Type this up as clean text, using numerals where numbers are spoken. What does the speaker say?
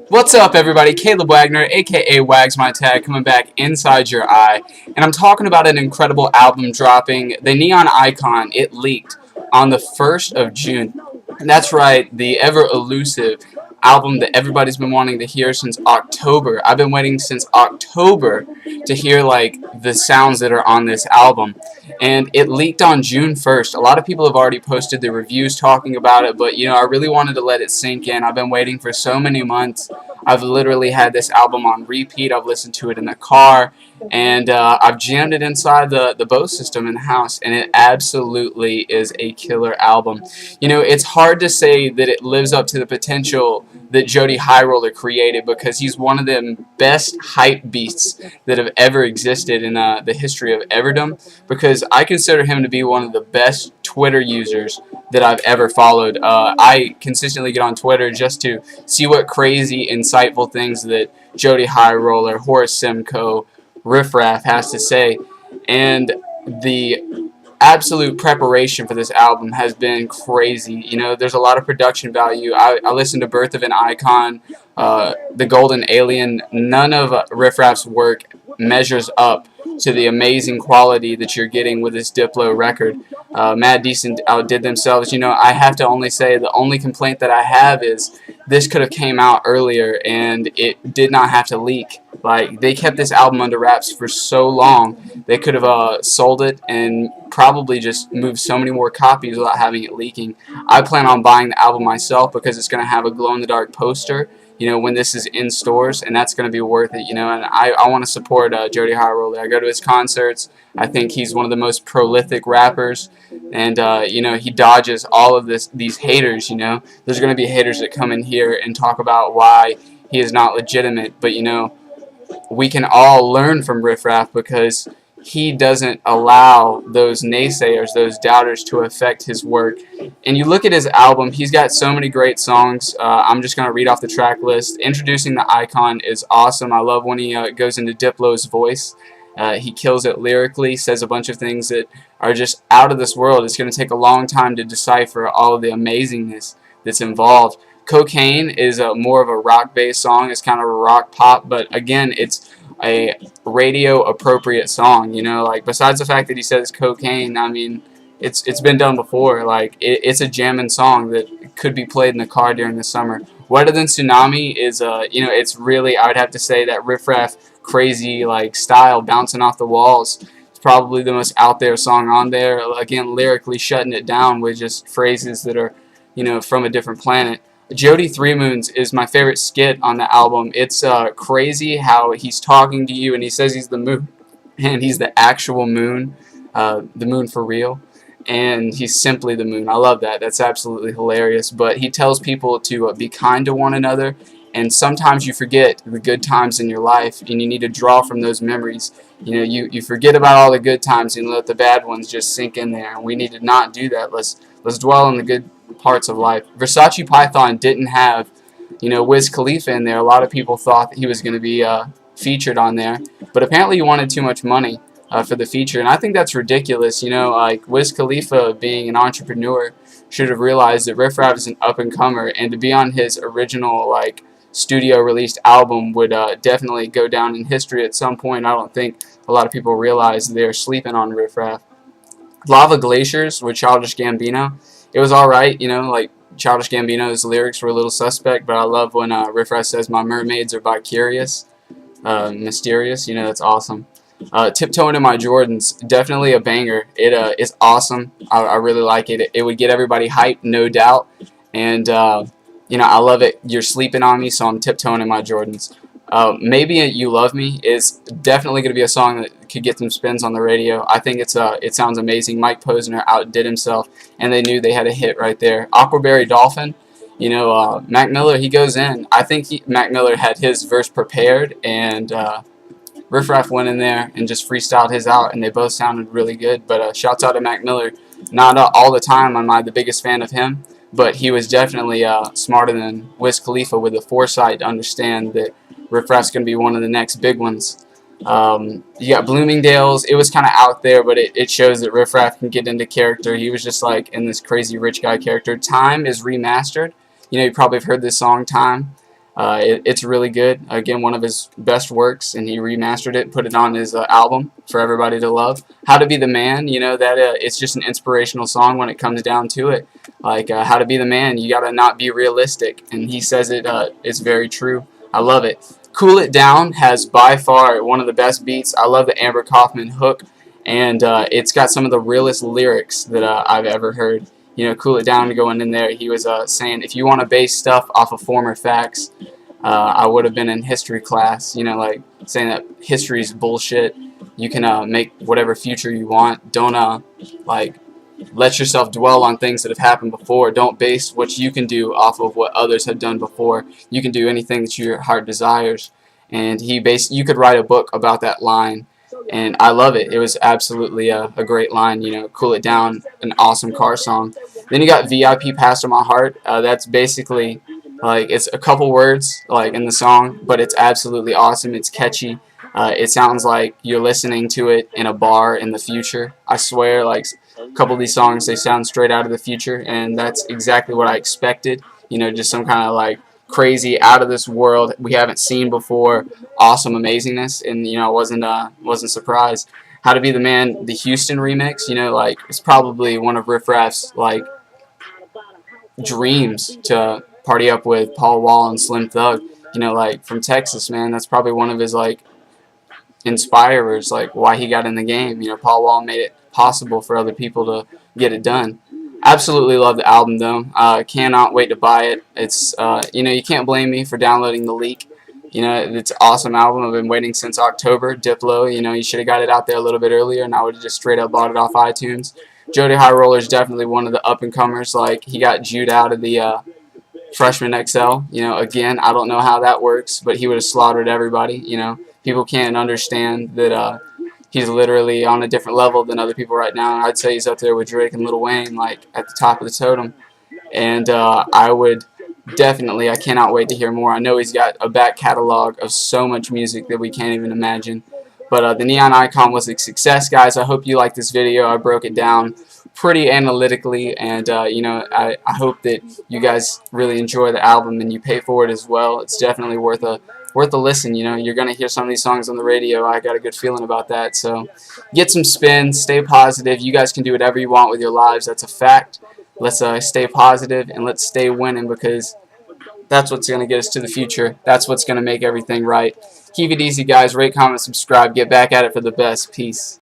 What's up, everybody? Caleb Wagner, aka Wags My Tag, coming back inside your eye, and I'm talking about an incredible album dropping. The Neon Icon, it leaked on the 1st of June. That's right, the ever elusive album that everybody's been wanting to hear since October. I've been waiting since October to hear like the sounds that are on this album, and it leaked on June 1st. A lot of people have already posted their reviews talking about it, but I really wanted to let it sink in. I've been waiting for so many months. I've literally had this album on repeat. I've listened to it in the car, and I've jammed it inside the Bose system in the house, and it absolutely is a killer album. It's hard to say that it lives up to the potential that JodyHighRoller created, because he's one of the best hype beasts that have ever existed in the history of Everdom, because I consider him to be one of the best Twitter users that I've ever followed. I consistently get on Twitter just to see what crazy, insightful things that JodyHighRoller, Horace Simcoe, Riff Raff has to say, and the absolute preparation for this album has been crazy. There's a lot of production value. I listened to Birth of an Icon, The Golden Alien. None of Riff Raff's work measures up to the amazing quality that you're getting with this Diplo record. Mad Decent outdid themselves. I have to only say the only complaint that I have is this could have came out earlier and it did not have to leak. Like, they kept this album under wraps for so long. They could have sold it and probably just moved so many more copies without having it leaking. I plan on buying the album myself because it's going to have a glow-in-the-dark poster, when this is in stores, and that's going to be worth it, and I want to support JodyHighRoller. I go to his concerts. I think he's one of the most prolific rappers, and he dodges all of these haters. There's going to be haters that come in here and talk about why he is not legitimate, but we can all learn from Riff Raff, because he doesn't allow those naysayers, those doubters, to affect his work. And you look at his album, he's got so many great songs. I'm just going to read off the track list. Introducing the Icon is awesome. I love when he goes into Diplo's voice. He kills it lyrically, says a bunch of things that are just out of this world. It's going to take a long time to decipher all of the amazingness that's involved. Cocaine is more of a rock-based song. It's kind of a rock pop, but again, it's a radio appropriate song. Like, besides the fact that he says cocaine, I mean, it's been done before. Like, it's a jamming song that could be played in the car during the summer. Wetter Than Tsunami is it's really, I would have to say, that Riff Raff crazy like style, bouncing off the walls. It's probably the most out there song on there. Again, lyrically shutting it down with just phrases that are from a different planet. Jody Three Moons is my favorite skit on the album. It's crazy how he's talking to you and he says he's the moon, and he's the actual moon, the moon for real, and he's simply the moon. I love that. That's absolutely hilarious. But he tells people to be kind to one another, and sometimes you forget the good times in your life, and you need to draw from those memories. You forget about all the good times and let the bad ones just sink in there, and we need to not do that. Let's dwell on the good parts of life. Versace Python didn't have, Wiz Khalifa in there. A lot of people thought that he was going to be featured on there, but apparently he wanted too much money for the feature, and I think that's ridiculous. Like, Wiz Khalifa, being an entrepreneur, should have realized that Riff Raff is an up-and-comer, and to be on his original studio-released album would definitely go down in history at some point. I don't think a lot of people realize they're sleeping on Riff Raff. Lava Glaciers with Childish Gambino. It was alright, like Childish Gambino's lyrics were a little suspect, but I love when Riff Raff says, "My mermaids are vicarious, mysterious." That's awesome. Tiptoeing in My Jordans, definitely a banger. It is awesome. I really like it. It would get everybody hyped, no doubt. And I love it. You're sleeping on me, so I'm tiptoeing in my Jordans. Maybe You Love Me is definitely going to be a song that could get some spins on the radio. I think it sounds amazing. Mike Posner outdid himself, and they knew they had a hit right there. Aquaberry Dolphin, Mac Miller, he goes in. I think Mac Miller had his verse prepared, and Riff Raff went in there and just freestyled his out, and they both sounded really good. But shouts out to Mac Miller. Not all the time am I the biggest fan of him, but he was definitely smarter than Wiz Khalifa with the foresight to understand that Riff Raff's going to be one of the next big ones. You got Bloomingdale's. It was kind of out there, but it shows that Riff Raff can get into character. He was just in this crazy rich guy character. Time is remastered. You probably have heard this song, Time. It's really good. Again, one of his best works, and he remastered it, put it on his album for everybody to love. How to Be the Man, you know, that it's just an inspirational song when it comes down to it. Like, how to be the man, you gotta not be realistic, and he says it. It's very true. I love it. Cool It Down has by far one of the best beats. I love the Amber Kaufman hook, and it's got some of the realest lyrics that I've ever heard. You know, Cool It Down going in there, he was saying, if you want to base stuff off of former facts, I would have been in history class, you know, like saying that history is bullshit. You can make whatever future you want. Don't like let yourself dwell on things that have happened before. Don't base what you can do off of what others have done before. You can do anything that your heart desires. And you could write a book about that line, and I love it. It was absolutely a great line. You know, Cool It Down, an awesome car song. Then you got VIP Passed on My Heart. That's basically like it's a couple words like in the song, but it's absolutely awesome. It's catchy. It sounds like you're listening to it in a bar in the future. I swear, like a couple of these songs, they sound straight out of the future, and that's exactly what I expected. You know, just some kind of like crazy, out of this world, we haven't seen before, awesome amazingness, and you know, I wasn't surprised. How to Be the Man, the Houston remix, you know, like it's probably one of Riff Raff's like dreams to party up with Paul Wall and Slim Thug. You know, like from Texas, man. That's probably one of his like inspirers, like why he got in the game. You know, Paul Wall made it possible for other people to get it done. Absolutely love the album though. Cannot wait to buy it. It's you know, you can't blame me for downloading the leak. You know, it's an awesome album. I've been waiting since October. Diplo, you know, you should have got it out there a little bit earlier, and I would have just straight up bought it off iTunes. JodyHighRoller is definitely one of the up and comers. Like he got Jude out of the Freshman XL. You know, again, I don't know how that works, but he would have slaughtered everybody. You know, people can't understand that he's literally on a different level than other people right now. I'd say he's up there with Drake and Lil Wayne, like at the top of the totem. And I would definitely, I cannot wait to hear more. I know he's got a back catalog of so much music that we can't even imagine. But the Neon Icon was a success, guys. I hope you liked this video. I broke it down pretty analytically, and you know, I hope that you guys really enjoy the album and you pay for it as well. It's definitely worth a listen. You know, you're gonna hear some of these songs on the radio. I got a good feeling about that. So get some spin, stay positive. You guys can do whatever you want with your lives. That's a fact. Let's stay positive and let's stay winning, because that's what's going to get us to the future. That's what's going to make everything right. Keep it easy, guys. Rate, comment, subscribe. Get back at it for the best. Peace.